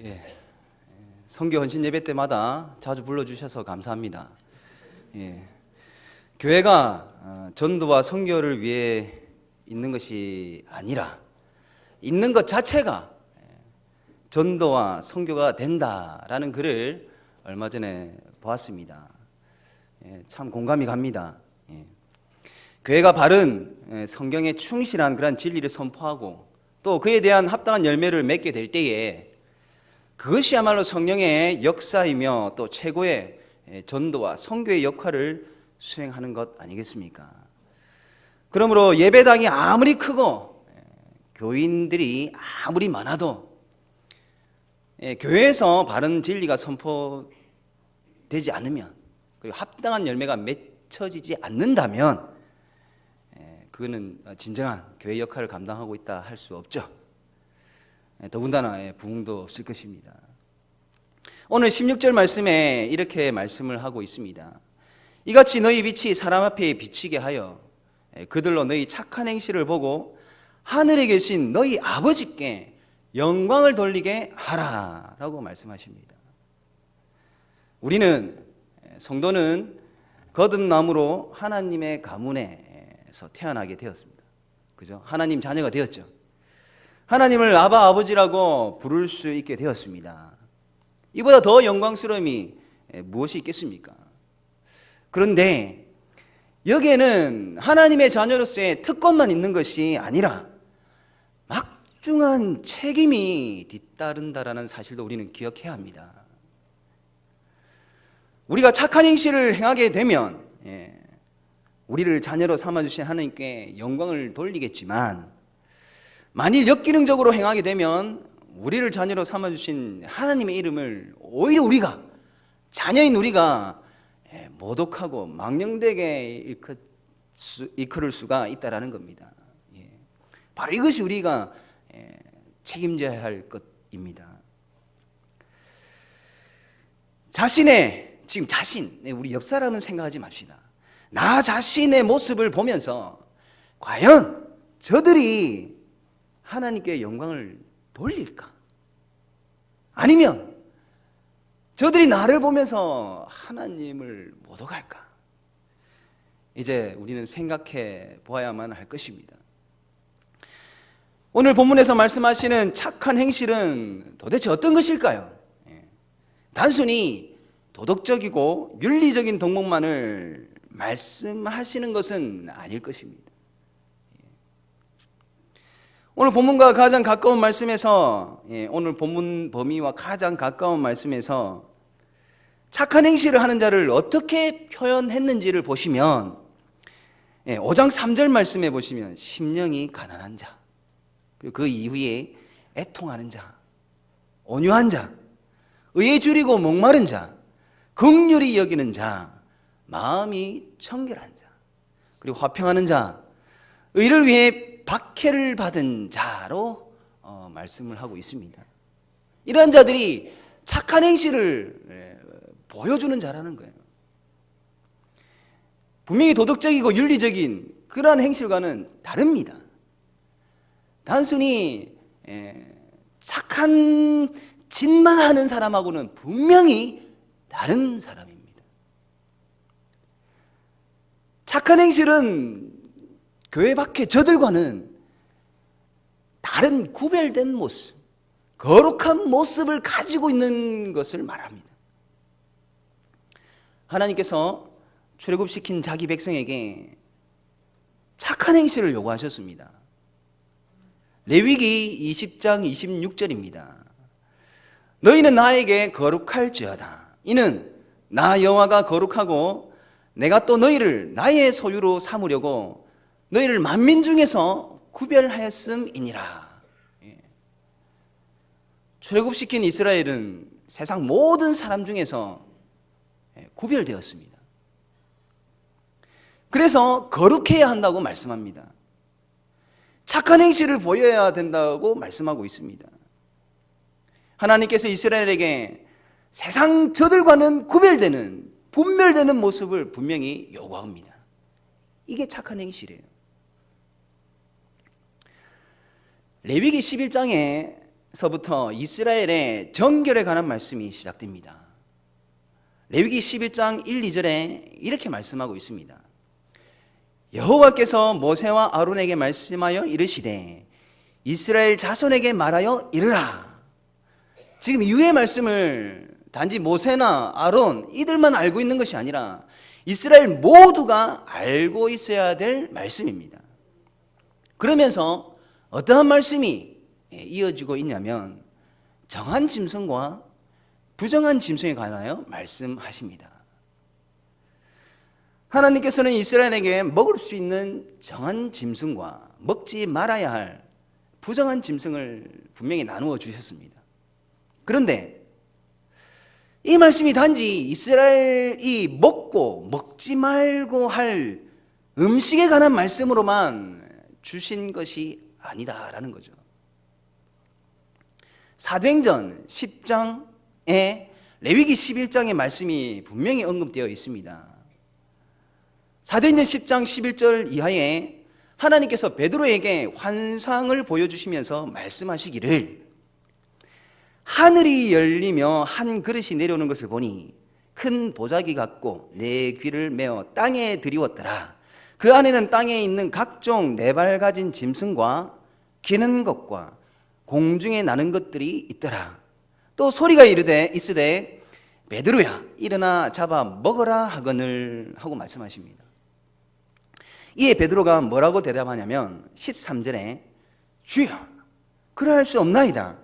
예, 선교 헌신 예배 때마다 자주 불러주셔서 감사합니다. 예, 교회가 전도와 선교를 위해 있는 것이 아니라 있는 것 자체가 전도와 선교가 된다라는 글을 얼마 전에 보았습니다. 참 공감이 갑니다. 교회가 바른 성경에 충실한 그런 진리를 선포하고 또 그에 대한 합당한 열매를 맺게 될 때에 그것이야말로 성령의 역사이며 또 최고의 전도와 선교의 역할을 수행하는 것 아니겠습니까? 그러므로 예배당이 아무리 크고 교인들이 아무리 많아도 교회에서 바른 진리가 선포되지 않으면 그리고 합당한 열매가 맺혀지지 않는다면 그거는 진정한 교회 역할을 감당하고 있다 할 수 없죠. 더군다나 부흥도 없을 것입니다. 오늘 16절 말씀에 이렇게 말씀을 하고 있습니다. 이같이 너희 빛이 사람 앞에 비치게 하여 그들로 너희 착한 행실을 보고 하늘에 계신 너희 아버지께 영광을 돌리게 하라 라고 말씀하십니다. 우리는 성도는 거듭남으로 하나님의 가문에서 태어나게 되었습니다. 그죠? 하나님 자녀가 되었죠. 하나님을 아바 아버지라고 부를 수 있게 되었습니다. 이보다 더 영광스러움이 무엇이 있겠습니까? 그런데 여기에는 하나님의 자녀로서의 특권만 있는 것이 아니라 막중한 책임이 뒤따른다라는 사실도 우리는 기억해야 합니다. 우리가 착한 행실을 행하게 되면 우리를 자녀로 삼아주신 하나님께 영광을 돌리겠지만 만일 역기능적으로 행하게 되면 우리를 자녀로 삼아주신 하나님의 이름을 오히려 우리가 자녀인 우리가 모독하고 망령되게 이끌을 수가 있다라는 겁니다. 바로 이것이 우리가 책임져야 할 것입니다. 지금 자신, 우리 옆 사람은 생각하지 맙시다. 나 자신의 모습을 보면서 과연 저들이 하나님께 영광을 돌릴까? 아니면 저들이 나를 보면서 하나님을 모독할까? 이제 우리는 생각해 보아야만 할 것입니다. 오늘 본문에서 말씀하시는 착한 행실은 도대체 어떤 것일까요? 단순히 도덕적이고 윤리적인 덕목만을 말씀하시는 것은 아닐 것입니다. 오늘 본문과 가장 가까운 말씀에서 오늘 본문 범위와 가장 가까운 말씀에서 착한 행실을 하는 자를 어떻게 표현했는지를 보시면 5장 3절 말씀에 보시면 심령이 가난한 자, 그리고 그 이후에 애통하는 자, 온유한 자, 의에 줄이고 목마른 자, 긍휼히 여기는 자, 마음이 청결한 자, 그리고 화평하는 자, 의를 위해 박해를 받은 자로 말씀을 하고 있습니다. 이러한 자들이 착한 행실을 보여주는 자라는 거예요. 분명히 도덕적이고 윤리적인 그러한 행실과는 다릅니다. 단순히 착한 짓만 하는 사람하고는 분명히 다른 사람입니다. 착한 행실은 교회 밖에 저들과는 다른 구별된 모습, 거룩한 모습을 가지고 있는 것을 말합니다. 하나님께서 출애굽시킨 자기 백성에게 착한 행실을 요구하셨습니다. 레위기 20장 26절입니다. 너희는 나에게 거룩할지어다. 이는 나 여호와가 거룩하고 내가 또 너희를 나의 소유로 삼으려고 너희를 만민 중에서 구별하였음이니라. 출애굽시킨 이스라엘은 세상 모든 사람 중에서 구별되었습니다. 그래서 거룩해야 한다고 말씀합니다. 착한 행실을 보여야 된다고 말씀하고 있습니다. 하나님께서 이스라엘에게 세상 저들과는 구별되는 분별되는 모습을 분명히 요구합니다. 이게 착한 행실이에요. 레위기 11장에 11장서부터 이스라엘의 정결에 관한 말씀이 시작됩니다. 레위기 11장 1, 2절에 이렇게 말씀하고 있습니다. 여호와께서 모세와 아론에게 말씀하여 이르시되 이스라엘 자손에게 말하여 이르라. 지금 이후의 말씀을 단지 모세나 아론 이들만 알고 있는 것이 아니라 이스라엘 모두가 알고 있어야 될 말씀입니다. 그러면서 어떠한 말씀이 이어지고 있냐면 정한 짐승과 부정한 짐승에 관하여 말씀하십니다. 하나님께서는 이스라엘에게 먹을 수 있는 정한 짐승과 먹지 말아야 할 부정한 짐승을 분명히 나누어 주셨습니다. 그런데 이 말씀이 단지 이스라엘이 먹고 먹지 말고 할 음식에 관한 말씀으로만 주신 것이 아니다라는 거죠. 사도행전 10장에 레위기 11장의 말씀이 분명히 언급되어 있습니다. 사도행전 10장 11절 이하에 하나님께서 베드로에게 환상을 보여주시면서 말씀하시기를 하늘이 열리며 한 그릇이 내려오는 것을 보니 큰 보자기 같고 내 귀를 메어 땅에 들이웠더라. 그 안에는 땅에 있는 각종 네 발 가진 짐승과 기는 것과 공중에 나는 것들이 있더라. 또 소리가 있으되 베드로야 일어나 잡아 먹어라 하거늘 하고 말씀하십니다. 이에 베드로가 뭐라고 대답하냐면 13절에 주여 그러할 수 없나이다.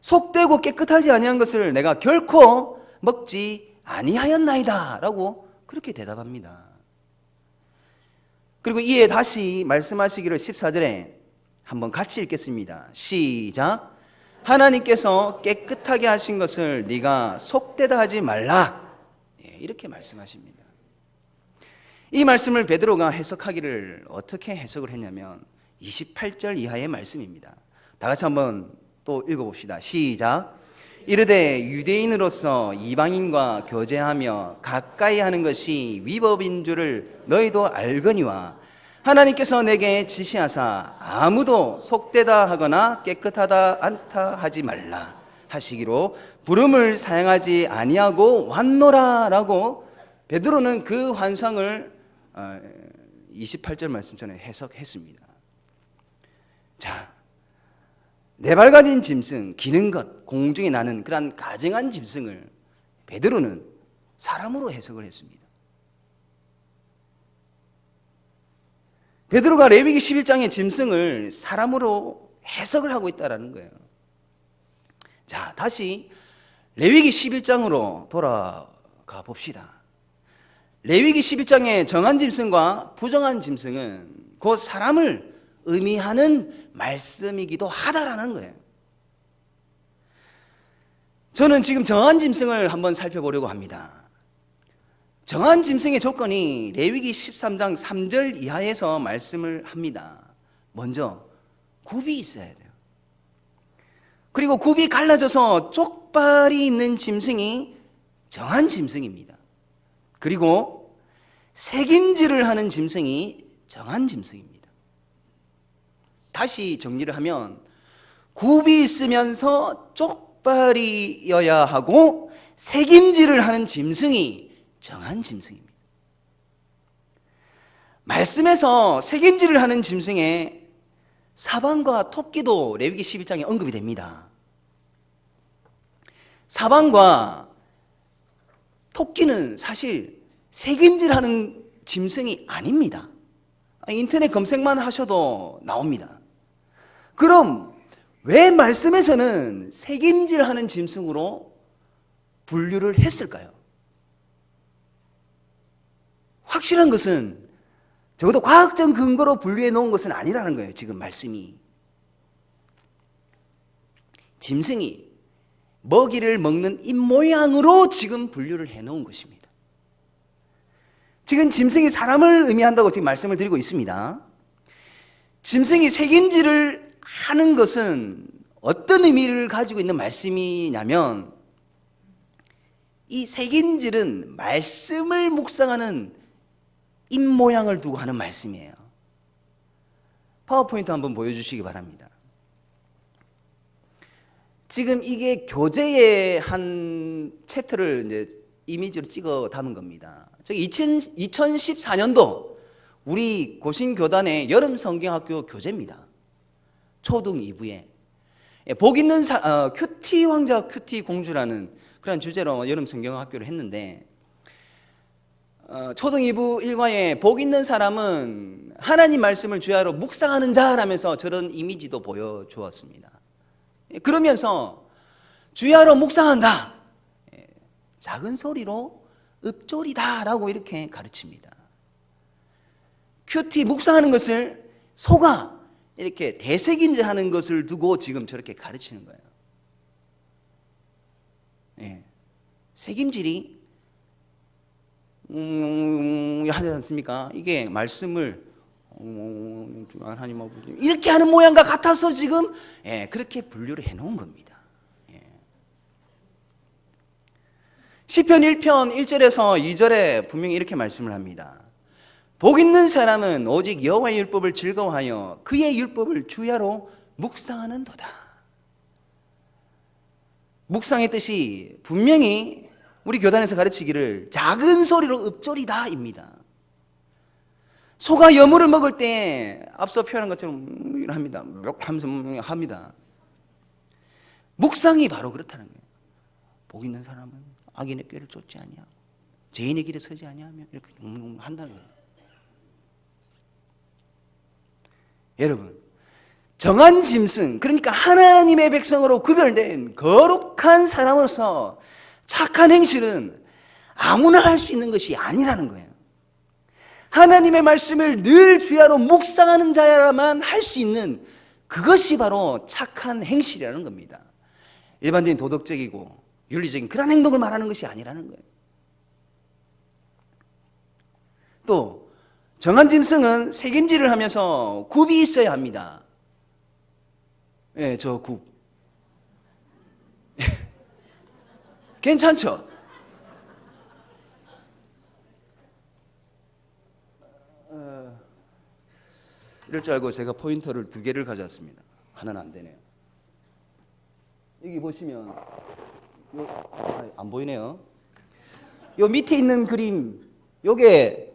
속되고 깨끗하지 아니한 것을 내가 결코 먹지 아니하였나이다 라고 그렇게 대답합니다. 그리고 이에 다시 말씀하시기를 14절에 한번 같이 읽겠습니다. 시작. 하나님께서 깨끗하게 하신 것을 네가 속되다 하지 말라. 이렇게 말씀하십니다. 이 말씀을 베드로가 해석하기를 어떻게 해석을 했냐면 28절 이하의 말씀입니다. 다 같이 한번 또 읽어봅시다. 시작. 이르되 유대인으로서 이방인과 교제하며 가까이 하는 것이 위법인 줄을 너희도 알거니와 하나님께서 내게 지시하사 아무도 속되다 하거나 깨끗하다 않다 하지 말라 하시기로 부름을 사용하지 아니하고 왔노라 라고 베드로는 그 환상을 28절 말씀처럼 해석했습니다. 자, 네 발 가진 짐승, 기는 것, 공중에 나는 그러한 가증한 짐승을 베드로는 사람으로 해석을 했습니다. 베드로가 레위기 11장의 짐승을 사람으로 해석을 하고 있다는 거예요. 자, 다시 레위기 11장으로 돌아가 봅시다. 레위기 11장의 정한 짐승과 부정한 짐승은 곧 사람을 의미하는 말씀이기도 하다라는 거예요. 저는 지금 정한 짐승을 한번 살펴보려고 합니다. 정한 짐승의 조건이 레위기 13장 3절 이하에서 말씀을 합니다. 먼저 굽이 있어야 돼요. 그리고 굽이 갈라져서 쪽발이 있는 짐승이 정한 짐승입니다. 그리고 색임질을 하는 짐승이 정한 짐승입니다. 다시 정리를 하면 굽이 있으면서 쪽발이어야 하고 색임질을 하는 짐승이 정한 짐승입니다. 말씀에서 색임질을 하는 짐승의 사방과 토끼도 레위기 11장에 언급이 됩니다. 사방과 토끼는 사실 색임질하는 짐승이 아닙니다. 인터넷 검색만 하셔도 나옵니다. 그럼 왜 말씀에서는 색임질하는 짐승으로 분류를 했을까요? 확실한 것은 적어도 과학적 근거로 분류해 놓은 것은 아니라는 거예요. 지금 말씀이 짐승이 먹이를 먹는 입모양으로 지금 분류를 해 놓은 것입니다. 지금 짐승이 사람을 의미한다고 지금 말씀을 드리고 있습니다. 짐승이 색임질을 하는 것은 어떤 의미를 가지고 있는 말씀이냐면 이 색임질은 말씀을 묵상하는 입모양을 두고 하는 말씀이에요. 파워포인트 한번 보여주시기 바랍니다. 지금 이게 교재의 한 챕터를 이제 이미지로 찍어 담은 겁니다. 저기 2014년도 우리 고신교단의 여름 성경학교 교재입니다. 초등 2부에 복 있는 큐티 왕자 큐티 공주라는 그런 주제로 여름 성경학교를 했는데, 초등 2부 1과에 복 있는 사람은 하나님 말씀을 주야로 묵상하는 자라면서 저런 이미지도 보여주었습니다. 그러면서 주야로 묵상한다, 작은 소리로 읊조리다 라고 이렇게 가르칩니다. 큐티 묵상하는 것을 소가 이렇게 대색임질하는 것을 두고 지금 저렇게 가르치는 거예요. 색임질이 하지 않습니까? 이게 말씀을 하나님 아버지 이렇게 하는 모양과 같아서 지금 그렇게 분류를 해놓은 겁니다. 시편 1편 1절에서 2절에 분명히 이렇게 말씀을 합니다. 복 있는 사람은 오직 여호와의 율법을 즐거워하여 그의 율법을 주야로 묵상하는도다. 묵상의 뜻이 분명히 우리 교단에서 가르치기를 작은 소리로 읊조리다입니다. 소가 여물을 먹을 때 앞서 표현한 것처럼 합니다. 하면서 합니다. 묵상이 바로 그렇다는 거예요. 복 있는 사람은 악인의 꾀를 쫓지 아니하고 죄인의 길에 서지 아니하며 이렇게 한다는 거예요. 여러분, 정한 짐승, 그러니까 하나님의 백성으로 구별된 거룩한 사람으로서 착한 행실은 아무나 할 수 있는 것이 아니라는 거예요. 하나님의 말씀을 늘 주야로 묵상하는 자야만 할 수 있는 그것이 바로 착한 행실이라는 겁니다. 일반적인 도덕적이고 윤리적인 그런 행동을 말하는 것이 아니라는 거예요. 또 정한 짐승은 색임질을 하면서 굽이 있어야 합니다. 저 굽. 괜찮죠? 이럴 줄 알고 제가 포인터를 2개를 가져왔습니다. 하나는 안 되네요. 여기 보시면 안 보이네요. 요 밑에 있는 그림, 요게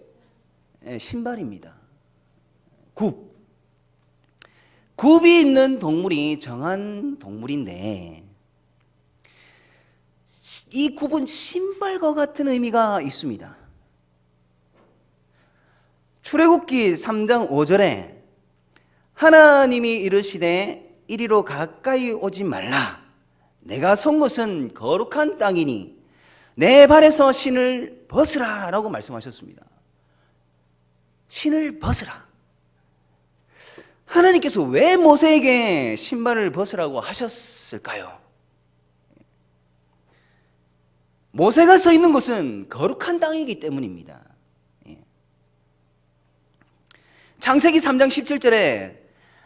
신발입니다. 굽. 굽이 있는 동물이 정한 동물인데, 이 굽은 신발과 같은 의미가 있습니다. 출애굽기 3장 5절에 하나님이 이르시되 이리로 가까이 오지 말라. 내가 선 것은 거룩한 땅이니 내 발에서 신을 벗으라 라고 말씀하셨습니다. 신을 벗으라. 하나님께서 왜 모세에게 신발을 벗으라고 하셨을까요? 모세가 서 있는 곳은 거룩한 땅이기 때문입니다. 창세기 3장 17절에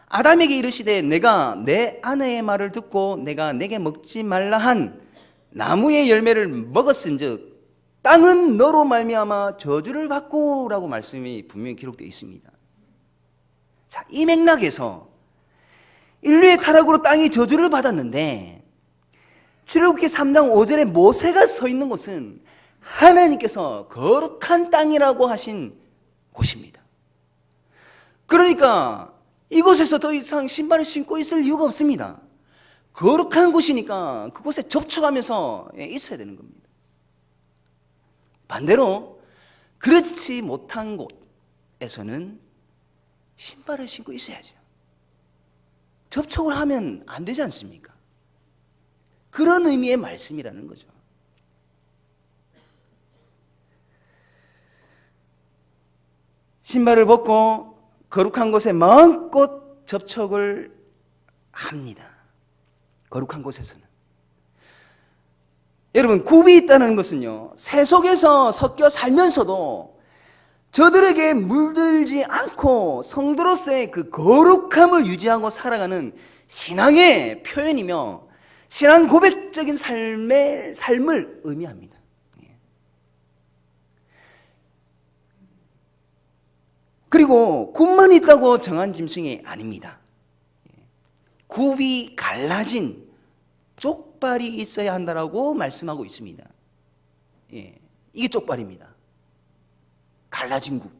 아담에게 이르시되 내가 내 아내의 말을 듣고 내가 내게 먹지 말라 한 나무의 열매를 먹었은즉 땅은 너로 말미암아 저주를 받고 라고 말씀이 분명히 기록되어 있습니다. 자, 이 맥락에서 인류의 타락으로 땅이 저주를 받았는데 출애굽기 3장 5절에 모세가 서 있는 곳은 하나님께서 거룩한 땅이라고 하신 곳입니다. 그러니까 이곳에서 더 이상 신발을 신고 있을 이유가 없습니다. 거룩한 곳이니까 그곳에 접촉하면서 있어야 되는 겁니다. 반대로 그렇지 못한 곳에서는 신발을 신고 있어야죠. 접촉을 하면 안 되지 않습니까? 그런 의미의 말씀이라는 거죠. 신발을 벗고 거룩한 곳에 마음껏 접촉을 합니다. 거룩한 곳에서는. 여러분, 굽이 있다는 것은요, 새 속에서 섞여 살면서도 저들에게 물들지 않고 성도로서의 그 거룩함을 유지하고 살아가는 신앙의 표현이며 신앙 고백적인 삶을 의미합니다. 그리고 굽만 있다고 정한 짐승이 아닙니다. 굽이 갈라진 쪽발이 있어야 한다라고 말씀하고 있습니다. 예, 이게 쪽발입니다. 갈라진 국.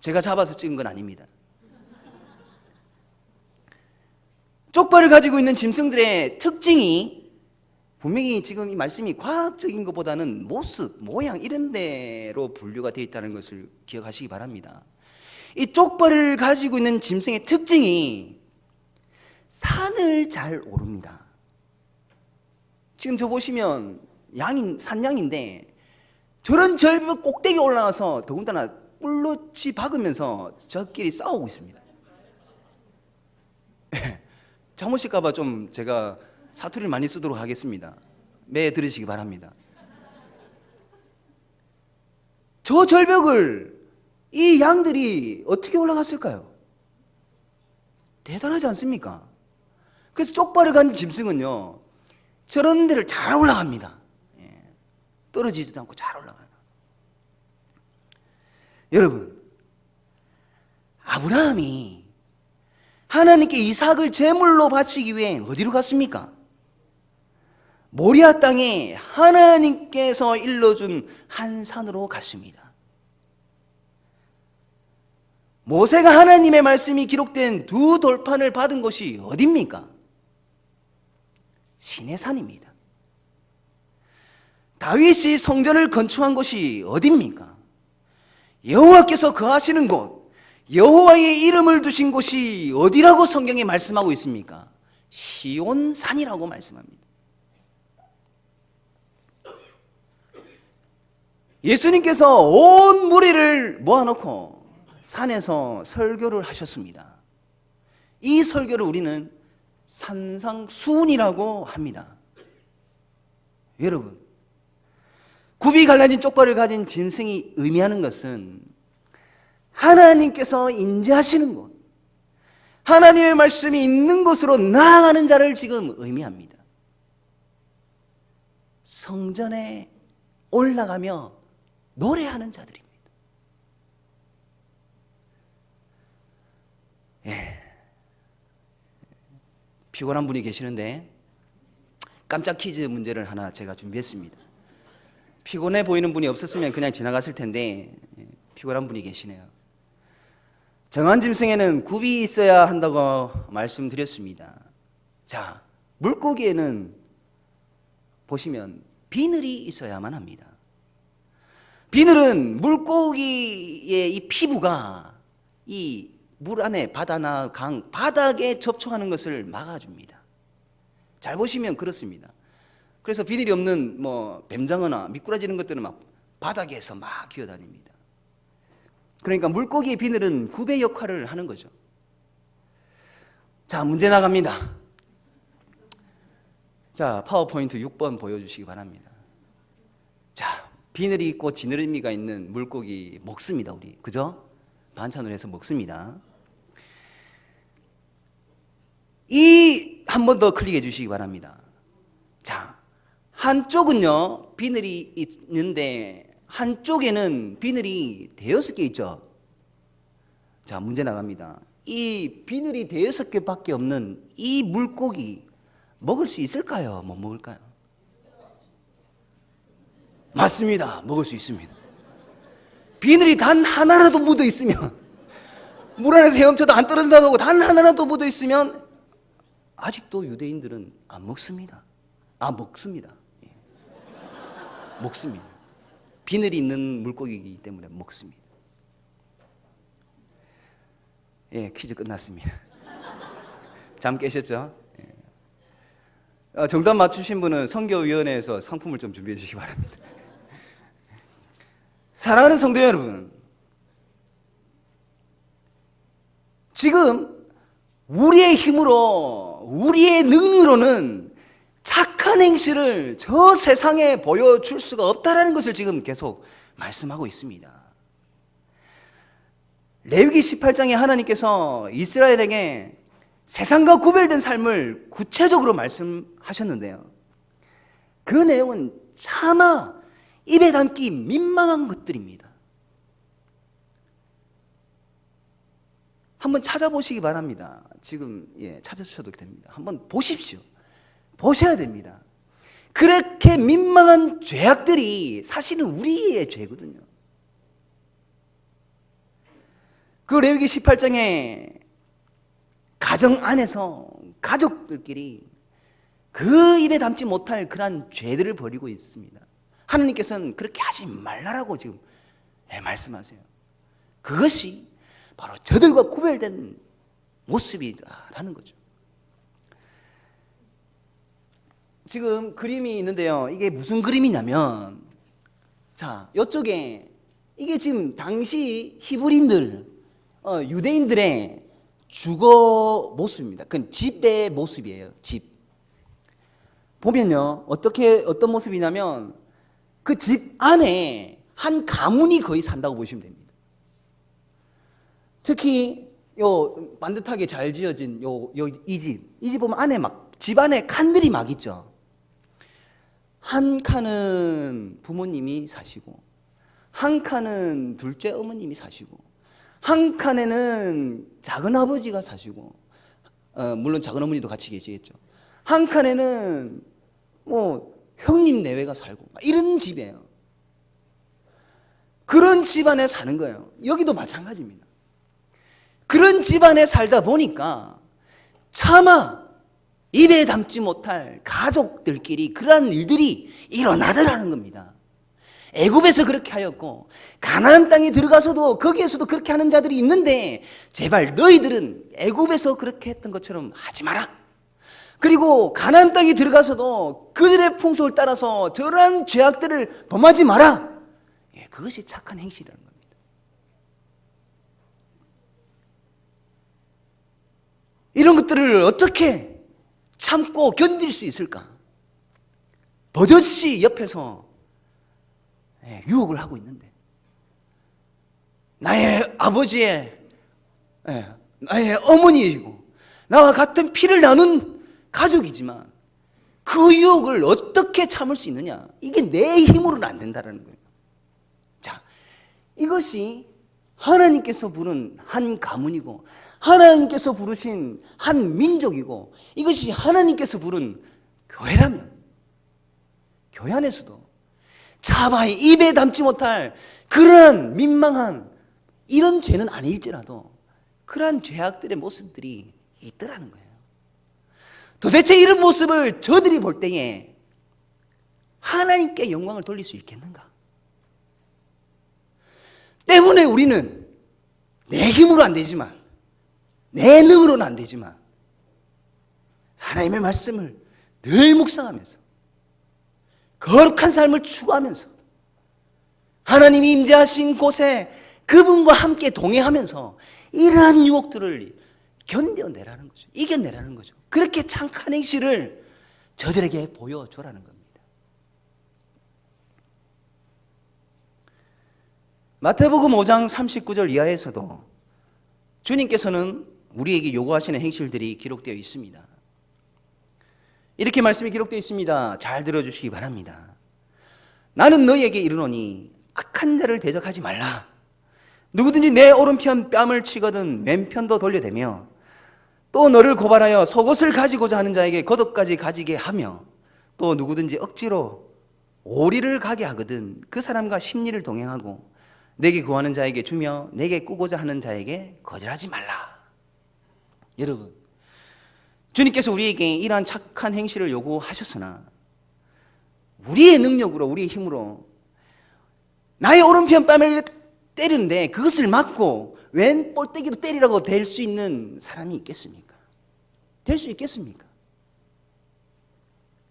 제가 잡아서 찍은 건 아닙니다. 쪽발을 가지고 있는 짐승들의 특징이 분명히 지금 이 말씀이 과학적인 것보다는 모습, 모양 이런 데로 분류가 되어 있다는 것을 기억하시기 바랍니다. 이 쪽발을 가지고 있는 짐승의 특징이 산을 잘 오릅니다. 지금 저 보시면 산양인데 저런 절벽 꼭대기 올라가서 더군다나 뿔로치 박으면서 저끼리 싸우고 있습니다. 잘못일까봐 좀 제가 사투리를 많이 쓰도록 하겠습니다. 매 들으시기 바랍니다. 저 절벽을 이 양들이 어떻게 올라갔을까요? 대단하지 않습니까? 그래서 쪽발을 간 짐승은요, 저런 데를 잘 올라갑니다. 예. 떨어지지도 않고 잘 올라가요. 여러분, 아브라함이 하나님께 이삭을 제물로 바치기 위해 어디로 갔습니까? 모리아 땅에 하나님께서 일러준 한 산으로 갔습니다. 모세가 하나님의 말씀이 기록된 두 돌판을 받은 곳이 어디입니까? 시내산입니다. 다윗이 성전을 건축한 곳이 어디입니까? 여호와께서 거하시는 곳, 여호와의 이름을 두신 곳이 어디라고 성경에 말씀하고 있습니까? 시온산이라고 말씀합니다. 예수님께서 온 무리를 모아놓고 산에서 설교를 하셨습니다. 이 설교를 우리는 산상수훈이라고 합니다. 여러분, 굽이 갈라진 쪽발을 가진 짐승이 의미하는 것은 하나님께서 인재하시는 곳, 하나님의 말씀이 있는 곳으로 나아가는 자를 지금 의미합니다. 성전에 올라가며 노래하는 자들입니다. 예. 피곤한 분이 계시는데 깜짝 퀴즈 문제를 하나 제가 준비했습니다. 피곤해 보이는 분이 없었으면 그냥 지나갔을 텐데 피곤한 분이 계시네요. 정한 짐승에는 굽이 있어야 한다고 말씀드렸습니다. 자, 물고기에는 보시면 비늘이 있어야만 합니다. 비늘은 물고기의 이 피부가 이 물 안에 바다나 강, 바닥에 접촉하는 것을 막아줍니다. 잘 보시면 그렇습니다. 그래서 비늘이 없는 뱀장어나 미꾸라지 이런 것들은 막 바닥에서 막 기어다닙니다. 그러니까 물고기의 비늘은 굽의 역할을 하는 거죠. 자, 문제 나갑니다. 자, 파워포인트 6번 보여주시기 바랍니다. 자, 비늘이 있고 지느러미가 있는 물고기 먹습니다, 우리. 그죠? 반찬으로 해서 먹습니다. 한 번 더 클릭해 주시기 바랍니다. 자, 한쪽은요, 비늘이 있는데 한쪽에는 비늘이 5개 있죠. 자, 문제 나갑니다. 이 비늘이 5개밖에 없는 이 물고기 먹을 수 있을까요? 못 먹을까요? 맞습니다. 먹을 수 있습니다. 비늘이 단 하나라도 묻어 있으면, 물 안에서 헤엄쳐도 안 떨어진다고 하고 단 하나라도 묻어 있으면 아직도 유대인들은 안 먹습니다. 먹습니다. 예. 먹습니다. 비늘이 있는 물고기이기 때문에 먹습니다. 예, 퀴즈 끝났습니다. 잠 깨셨죠? 예. 정답 맞추신 분은 선교위원회에서 상품을 좀 준비해 주시기 바랍니다. 사랑하는 성도 여러분, 지금 우리의 힘으로, 우리의 능력으로는 착한 행실을 저 세상에 보여줄 수가 없다는 것을 지금 계속 말씀하고 있습니다. 레위기 18장에 하나님께서 이스라엘에게 세상과 구별된 삶을 구체적으로 말씀하셨는데요. 그 내용은 차마 입에 담기 민망한 것들입니다. 한번 찾아보시기 바랍니다. 지금 찾으셔도 됩니다. 한번 보십시오. 보셔야 됩니다. 그렇게 민망한 죄악들이 사실은 우리의 죄거든요. 그 레위기 18장에 가정 안에서 가족들끼리 그 입에 담지 못할 그러한 죄들을 벌이고 있습니다. 하나님께서는 그렇게 하지 말라라고 지금 말씀하세요. 그것이 바로 저들과 구별된 모습이라는 거죠. 지금 그림이 있는데요. 이게 무슨 그림이냐면, 자, 이쪽에 이게 지금 당시 히브리인들, 유대인들의 주거 모습입니다. 그건 집의 모습이에요. 집. 보면요, 어떤 모습이냐면 그 집 안에 한 가문이 거의 산다고 보시면 됩니다. 특히 요 반듯하게 잘 지어진 이 집 보면 안에 막 집 안에 칸들이 막 있죠. 한 칸은 부모님이 사시고, 한 칸은 둘째 어머님이 사시고, 한 칸에는 작은 아버지가 사시고, 물론 작은 어머니도 같이 계시겠죠. 한 칸에는 뭐 형님 내외가 살고, 이런 집이에요. 그런 집안에 사는 거예요. 여기도 마찬가지입니다. 그런 집안에 살다 보니까 차마 입에 담지 못할 가족들끼리 그러한 일들이 일어나더라는 겁니다. 애굽에서 그렇게 하였고 가나안 땅에 들어가서도 거기에서도 그렇게 하는 자들이 있는데, 제발 너희들은 애굽에서 그렇게 했던 것처럼 하지 마라. 그리고 가나안 땅에 들어가서도 그들의 풍속을 따라서 저러한 죄악들을 범하지 마라. 그것이 착한 행실이라는 겁니다. 이런 것들을 어떻게 참고 견딜 수 있을까? 버젓이 옆에서 유혹을 하고 있는데, 나의 아버지의 나의 어머니이고 나와 같은 피를 나눈 가족이지만 그 유혹을 어떻게 참을 수 있느냐? 이게 내 힘으로는 안 된다는 거예요. 자, 이것이 하나님께서 부른 한 가문이고 하나님께서 부르신 한 민족이고, 이것이 하나님께서 부른 교회라면, 교회 안에서도 차마 입에 담지 못할 그러한 민망한 이런 죄는 아닐지라도 그러한 죄악들의 모습들이 있더라는 거예요. 도대체 이런 모습을 저들이 볼 때에 하나님께 영광을 돌릴 수 있겠는가? 때문에 우리는 내 힘으로 안 되지만, 내 능으로는 안 되지만 하나님의 말씀을 늘 묵상하면서 거룩한 삶을 추구하면서 하나님이 임재하신 곳에 그분과 함께 동행하면서 이러한 유혹들을 견뎌내라는 거죠. 이겨내라는 거죠. 그렇게 착한 행실을 저들에게 보여주라는 겁니다. 마태복음 5장 39절 이하에서도 주님께서는 우리에게 요구하시는 행실들이 기록되어 있습니다. 이렇게 말씀이 기록되어 있습니다. 잘 들어주시기 바랍니다. 나는 너희에게 이르노니 악한 자를 대적하지 말라. 누구든지 내 오른편 뺨을 치거든 왼편도 돌려대며 또 너를 고발하여 속옷을 가지고자 하는 자에게 겉옷까지 가지게 하며 또 누구든지 억지로 오리를 가게 하거든 그 사람과 심리를 동행하고 내게 구하는 자에게 주며 내게 꾸고자 하는 자에게 거절하지 말라. 여러분, 주님께서 우리에게 이러한 착한 행실을 요구하셨으나 우리의 능력으로, 우리의 힘으로 나의 오른편 뺨을 때리는데 그것을 막고 왼 볼때기로 때리라고 될 수 있는 사람이 있겠습니까? 될 수 있겠습니까?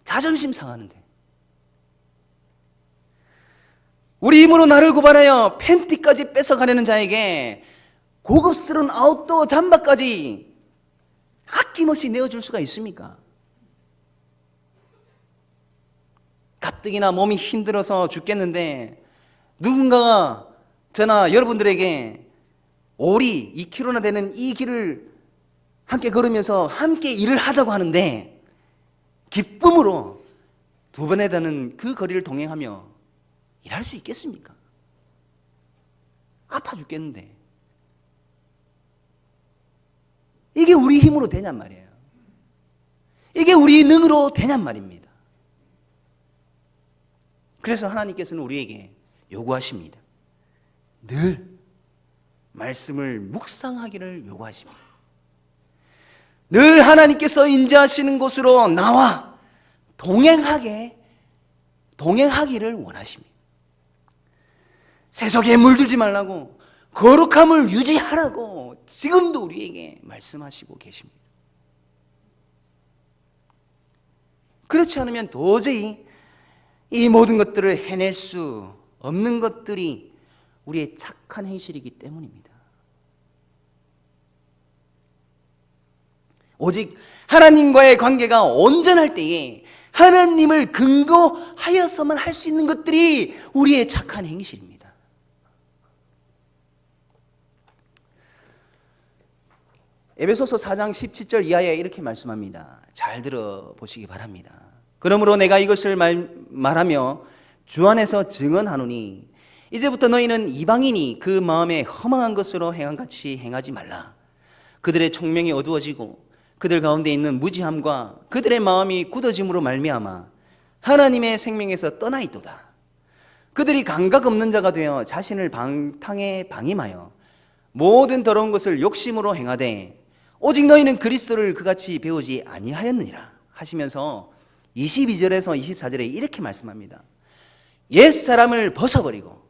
자존심 상하는데. 우리 힘으로 나를 고발하여 팬티까지 뺏어가려는 자에게 고급스러운 아웃도어 잠바까지 아낌없이 내어줄 수가 있습니까? 가뜩이나 몸이 힘들어서 죽겠는데 누군가가 저나 여러분들에게 오리 2kg나 되는 이 길을 함께 걸으면서 함께 일을 하자고 하는데 기쁨으로 2번에 다는 그 거리를 동행하며 일할 수 있겠습니까? 아파 죽겠는데. 이게 우리 힘으로 되냔 말이에요. 이게 우리 능으로 되냔 말입니다. 그래서 하나님께서는 우리에게 요구하십니다. 늘 말씀을 묵상하기를 요구하십니다. 늘 하나님께서 인자하시는 곳으로 나와 동행하기를 원하십니다. 세속에 물들지 말라고, 거룩함을 유지하라고 지금도 우리에게 말씀하시고 계십니다. 그렇지 않으면 도저히 이 모든 것들을 해낼 수 없는 것들이 우리의 착한 행실이기 때문입니다. 오직 하나님과의 관계가 온전할 때에 하나님을 근거하여서만 할 수 있는 것들이 우리의 착한 행실입니다. 에베소서 4장 17절 이하에 이렇게 말씀합니다. 잘 들어보시기 바랍니다. 그러므로 내가 이것을 말하며 주 안에서 증언하노니 이제부터 너희는 이방인이 그 마음에 허망한 것으로 행함같이 행하지 말라. 그들의 총명이 어두워지고 그들 가운데 있는 무지함과 그들의 마음이 굳어짐으로 말미암아 하나님의 생명에서 떠나 있도다. 그들이 감각 없는 자가 되어 자신을 방탕에 방임하여 모든 더러운 것을 욕심으로 행하되 오직 너희는 그리스도를 그같이 배우지 아니하였느니라 하시면서 22절에서 24절에 이렇게 말씀합니다. 옛사람을 벗어버리고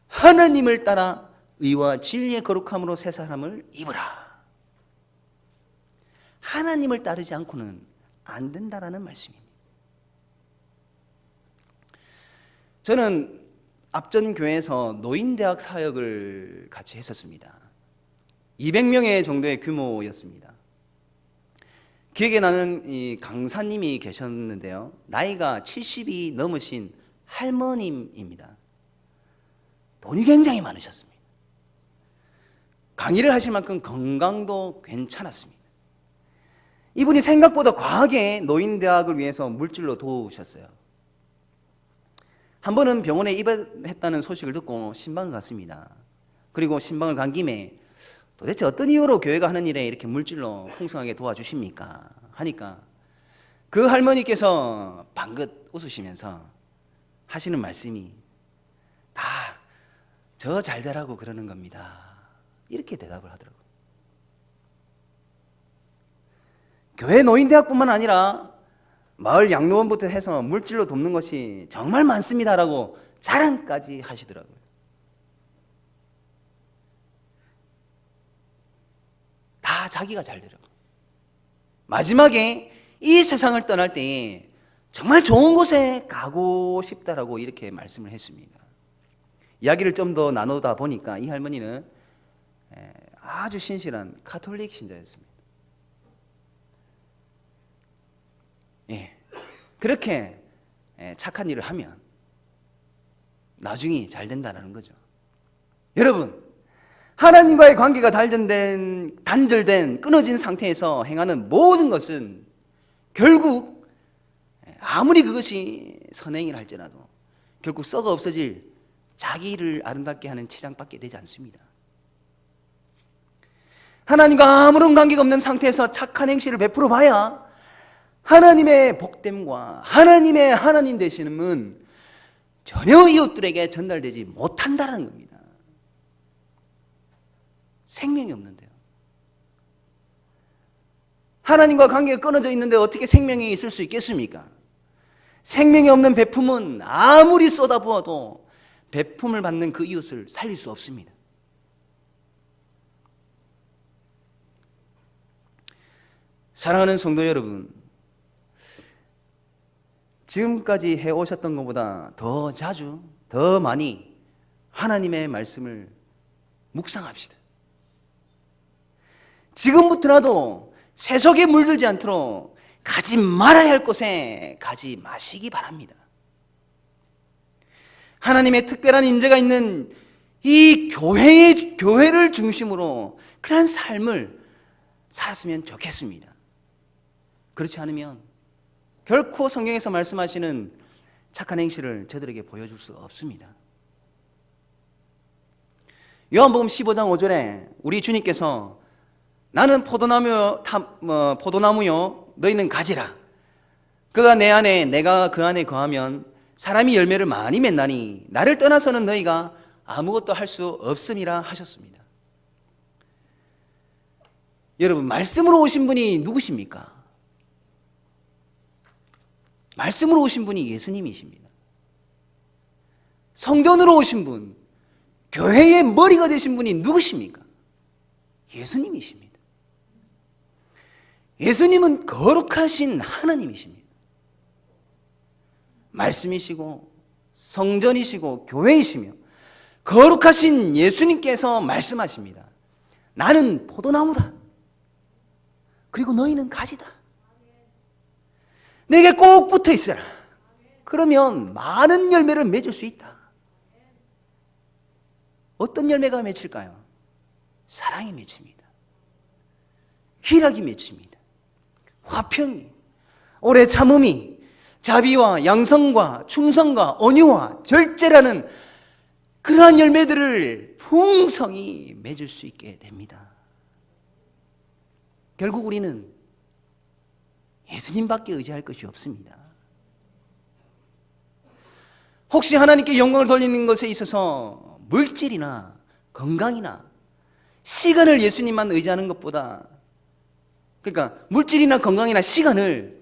하나님을 따라 의와 진리의 거룩함으로 새 사람을 입으라. 하나님을 따르지 않고는 안 된다라는 말씀입니다. 저는 앞전 교회에서 노인대학 사역을 같이 했었습니다. 200명의 정도의 규모였습니다. 기억에 나는 이 강사님이 계셨는데요. 나이가 70이 넘으신 할머님입니다. 돈이 굉장히 많으셨습니다. 강의를 하실 만큼 건강도 괜찮았습니다. 이분이 생각보다 과하게 노인대학을 위해서 물질로 도우셨어요. 한 번은 병원에 입원했다는 소식을 듣고 신방을 갔습니다. 그리고 신방을 간 김에 도대체 어떤 이유로 교회가 하는 일에 이렇게 물질로 풍성하게 도와주십니까? 하니까 그 할머니께서 방긋 웃으시면서 하시는 말씀이 다 저 잘되라고 그러는 겁니다. 이렇게 대답을 하더라고요. 교회 노인대학뿐만 아니라 마을 양로원부터 해서 물질로 돕는 것이 정말 많습니다라고 자랑까지 하시더라고요. 다 자기가 잘 되라고. 마지막에 이 세상을 떠날 때에 정말 좋은 곳에 가고 싶다라고 이렇게 말씀을 했습니다. 이야기를 좀 더 나누다 보니까 이 할머니는 아주 신실한 가톨릭 신자였습니다. 그렇게 착한 일을 하면 나중에 잘 된다는 거죠. 여러분, 하나님과의 관계가 단절된 끊어진 상태에서 행하는 모든 것은 결국 아무리 그것이 선행이라 할지라도 결국 썩어 없어질 자기를 아름답게 하는 치장밖에 되지 않습니다. 하나님과 아무런 관계가 없는 상태에서 착한 행실을 베풀어 봐야 하나님의 복됨과 하나님의 하나님 되시는 전혀 이웃들에게 전달되지 못한다는 겁니다. 생명이 없는데요. 하나님과 관계가 끊어져 있는데 어떻게 생명이 있을 수 있겠습니까? 생명이 없는 베품은 아무리 쏟아부어도 베품을 받는 그 이웃을 살릴 수 없습니다. 사랑하는 성도 여러분, 지금까지 해오셨던 것보다 더 자주, 더 많이 하나님의 말씀을 묵상합시다. 지금부터라도 세속에 물들지 않도록 가지 말아야 할 곳에 가지 마시기 바랍니다. 하나님의 특별한 인재가 있는 이 교회를 중심으로 그런 삶을 살았으면 좋겠습니다. 그렇지 않으면 결코 성경에서 말씀하시는 착한 행실을 저들에게 보여줄 수 없습니다. 요한복음 15장 5절에 우리 주님께서 나는 포도나무요 너희는 가지라. 그가 내 안에 내가 그 안에 거하면 사람이 열매를 많이 맺나니 나를 떠나서는 너희가 아무것도 할 수 없음이라 하셨습니다. 여러분, 말씀으로 오신 분이 누구십니까? 말씀으로 오신 분이 예수님이십니다. 성전으로 오신 분, 교회의 머리가 되신 분이 누구십니까? 예수님이십니다. 예수님은 거룩하신 하나님이십니다. 말씀이시고 성전이시고 교회이시며 거룩하신 예수님께서 말씀하십니다. 나는 포도나무다. 그리고 너희는 가지다. 내게 꼭 붙어 있어라. 그러면 많은 열매를 맺을 수 있다. 어떤 열매가 맺힐까요? 사랑이 맺힙니다. 희락이 맺힙니다. 화평이, 오래 참음이, 자비와 양성과 충성과 온유와 절제라는 그러한 열매들을 풍성히 맺을 수 있게 됩니다. 결국 우리는 예수님밖에 의지할 것이 없습니다. 혹시 하나님께 영광을 돌리는 것에 있어서 물질이나 건강이나 시간을 예수님만 의지하는 것보다, 그러니까 물질이나 건강이나 시간을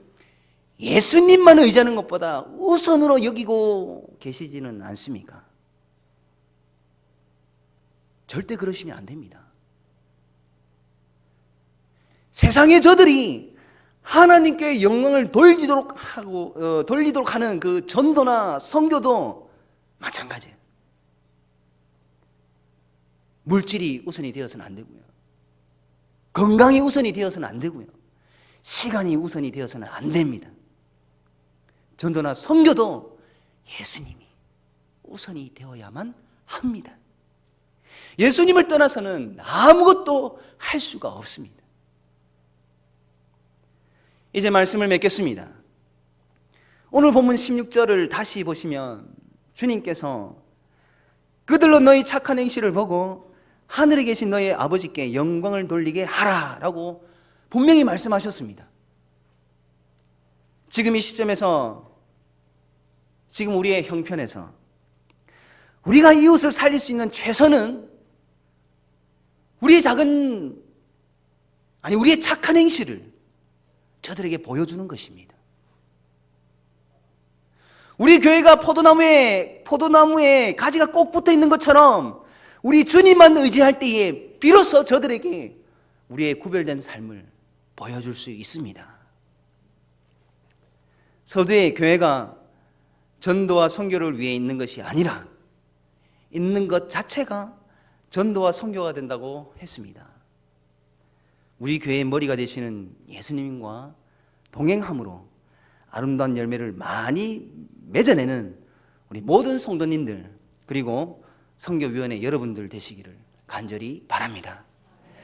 예수님만 의지하는 것보다 우선으로 여기고 계시지는 않습니까? 절대 그러시면 안 됩니다. 세상의 저들이 하나님께 영광을 돌리도록 하는 그 전도나 선교도 마찬가지예요. 물질이 우선이 되어서는 안 되고요. 건강이 우선이 되어서는 안 되고요. 시간이 우선이 되어서는 안 됩니다. 전도나 선교도 예수님이 우선이 되어야만 합니다. 예수님을 떠나서는 아무것도 할 수가 없습니다. 이제 말씀을 맺겠습니다. 오늘 본문 16절을 다시 보시면 주님께서 그들로 너희 착한 행실을 보고 하늘에 계신 너희 아버지께 영광을 돌리게 하라라고 분명히 말씀하셨습니다. 지금 이 시점에서, 지금 우리의 형편에서 우리가 이웃을 살릴 수 있는 최선은 우리의 우리의 착한 행실을 저들에게 보여주는 것입니다. 우리 교회가 포도나무에 가지가 꼭 붙어 있는 것처럼 우리 주님만 의지할 때에 비로소 저들에게 우리의 구별된 삶을 보여줄 수 있습니다. 서두에 교회가 전도와 선교를 위해 있는 것이 아니라 있는 것 자체가 전도와 선교가 된다고 했습니다. 우리 교회의 머리가 되시는 예수님과 동행함으로 아름다운 열매를 많이 맺어내는 우리 모든 성도님들, 그리고 선교위원회 여러분들 되시기를 간절히 바랍니다.